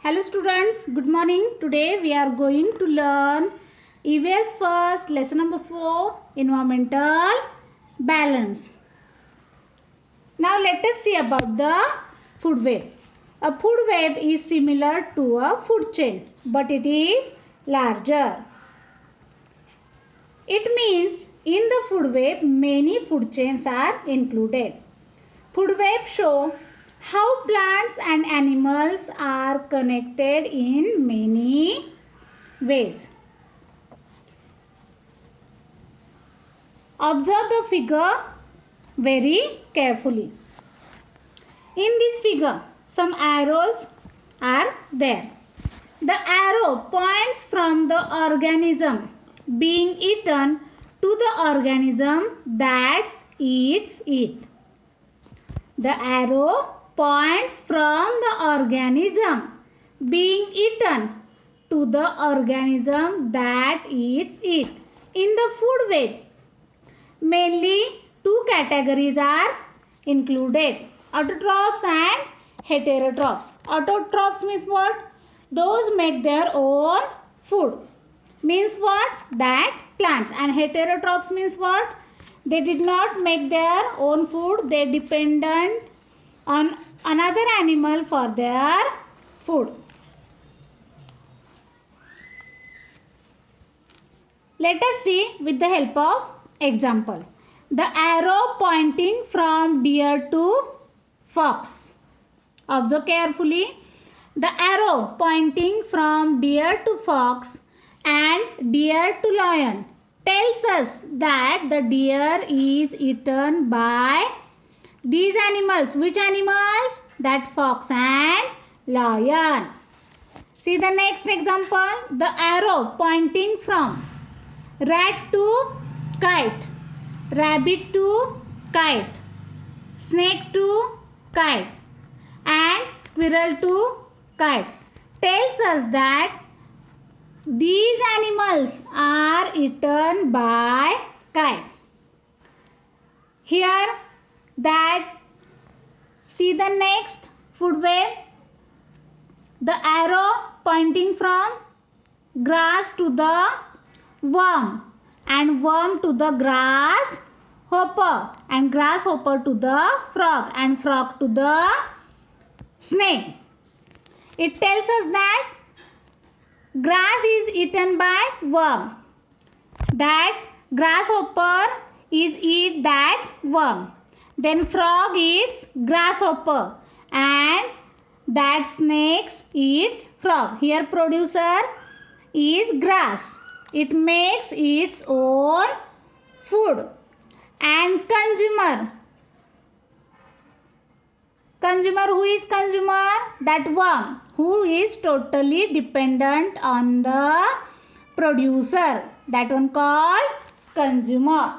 Hello students, good morning. Today we are going to learn EVS first lesson number 4, environmental balance. Now let us see about the food web. A food web is similar to a food chain, but it is larger. It means in the food web many food chains are included. Food web show how plants and animals are connected in many ways. Observe the figure very carefully. In this figure, some arrows are there. The arrow points from the organism being eaten to the organism that eats it. The arrow points from the organism being eaten to the organism that eats it. In the food web, mainly two categories are included: autotrophs and heterotrophs. Autotrophs means what? Those make their own food. Means what? That plants. And heterotrophs means what? They did not make their own food. They dependent on another animal for their food. Let us see with the help of example. The arrow pointing from deer to fox. Observe carefully. The arrow pointing from deer to fox and deer to lion tells us that the deer is eaten by these animals. Which animals? That fox and lion. See the next example. The arrow pointing from rat to kite, rabbit to kite, snake to kite, and squirrel to kite tells us that these animals are eaten by kite. Here that see the next food web. The arrow pointing from grass to the worm, and worm to the grasshopper, and grasshopper to the frog, and frog to the snake. It tells us that grass is eaten by worm, that grasshopper is eat that worm, then frog eats grasshopper, and that snake eats frog. Here producer is grass. It makes its own food. And consumer. Consumer, who is consumer? That worm, who is totally dependent on the producer. That one called consumer.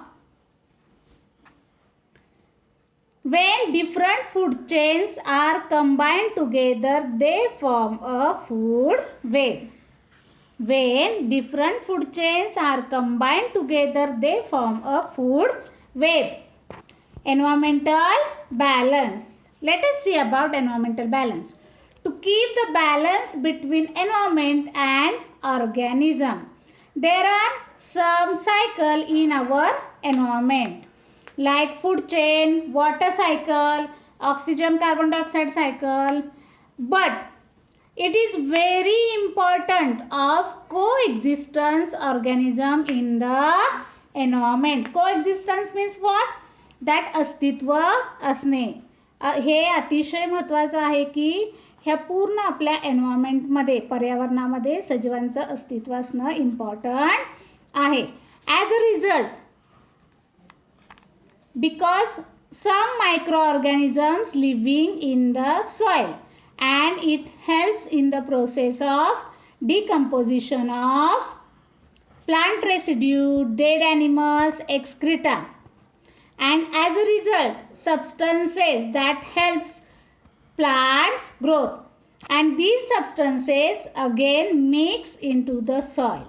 When different food chains are combined together, they form a food web. When different food chains are combined together, they form a food web. Environmental balance. Let us see about environmental balance. To keep the balance between environment and organism, there are some cycle in our environment, like food chain, water cycle, oxygen carbon dioxide cycle. But it is very important of coexistence organism in the environment. Coexistence means what? That अस्तित्व असणे. हे अतिशय महत्त्वाचं आहे की ह्या पूर्ण आपल्या एन्व्हायरमेंटमध्ये, पर्यावरणामध्ये सजीवांचं अस्तित्व असणं इम्पॉर्टंट आहे. As a result, because some microorganisms living in the soil, and it helps in the process of decomposition of plant residue, dead animals, excreta, and as a result substances that helps plants growth, and these substances again mix into the soil.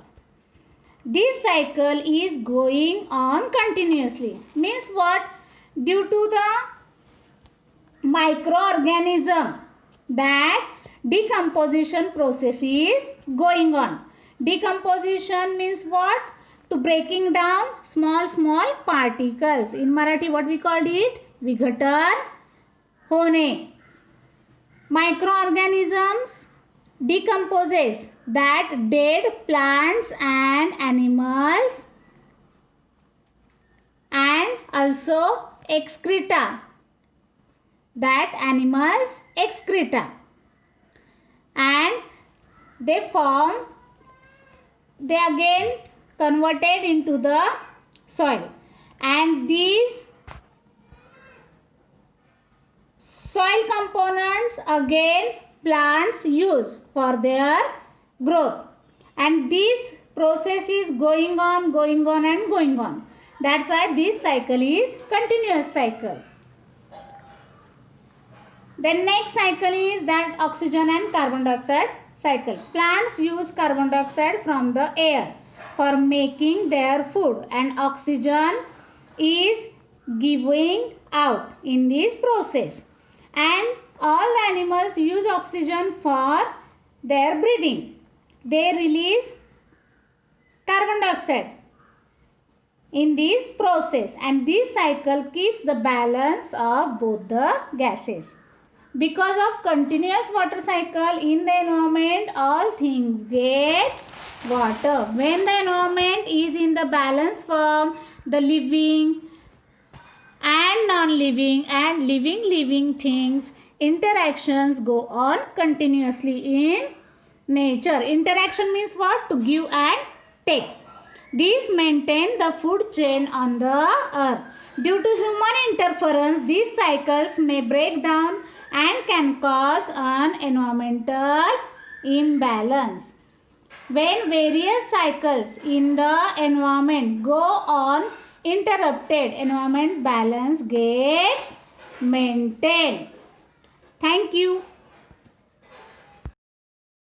This cycle is going on continuously. Means what? Due to the microorganism that decomposition process is going on. Decomposition means what? To breaking down small particles. In Marathi what we called it? विघटन होणे. Microorganisms decomposes that dead plants and animals and also excreta, that animals excreta, and they again converted into the soil, and these soil components again plants use for their growth, and this process is going on and going on. That's why this cycle is continuous cycle. The next cycle is that oxygen and carbon dioxide cycle. Plants use carbon dioxide from the air for making their food, and oxygen is given out in this process. And all animals use oxygen for their breathing. They release carbon dioxide in this process, and this cycle keeps the balance of both the gases. Because of continuous water cycle in the environment, all things get water. When the environment is in the balance form, the living and non-living and living things interactions go on continuously in nature. Interaction means what? To give and take. These maintain the food chain on the earth. Due to human interference, these cycles may break down and can cause an environmental imbalance. When various cycles in the environment go on interrupted, environment balance gets maintained. Thank you.